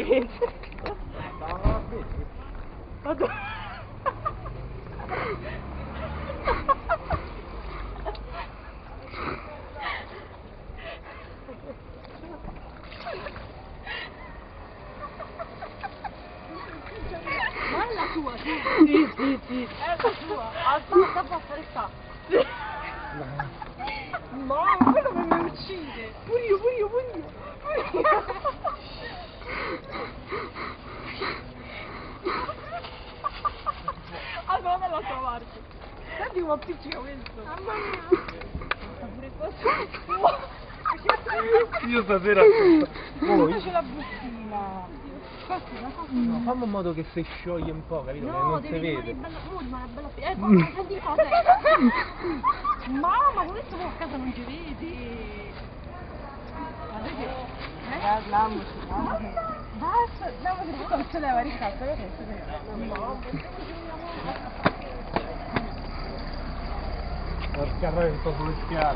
vede. Ma è la tua, sì. Sì. È la tua. Aspetta, basta, resta. Mamma, quello mi uccide. Pure io. Allora dalla tua parte. Senti come appiccica questo. Mamma mia. Pure questo. Io stasera Dove c'è la bustina? No, fammi in modo che si scioglie un po', capito? Che non si vede. Rimane bella. Poi senti cosa? Mamma, questo a casa non ci vedi. Basta, andiamo di tutto, non ce l'aveva ricatto, che Porca rai, un po' sulle spiagge.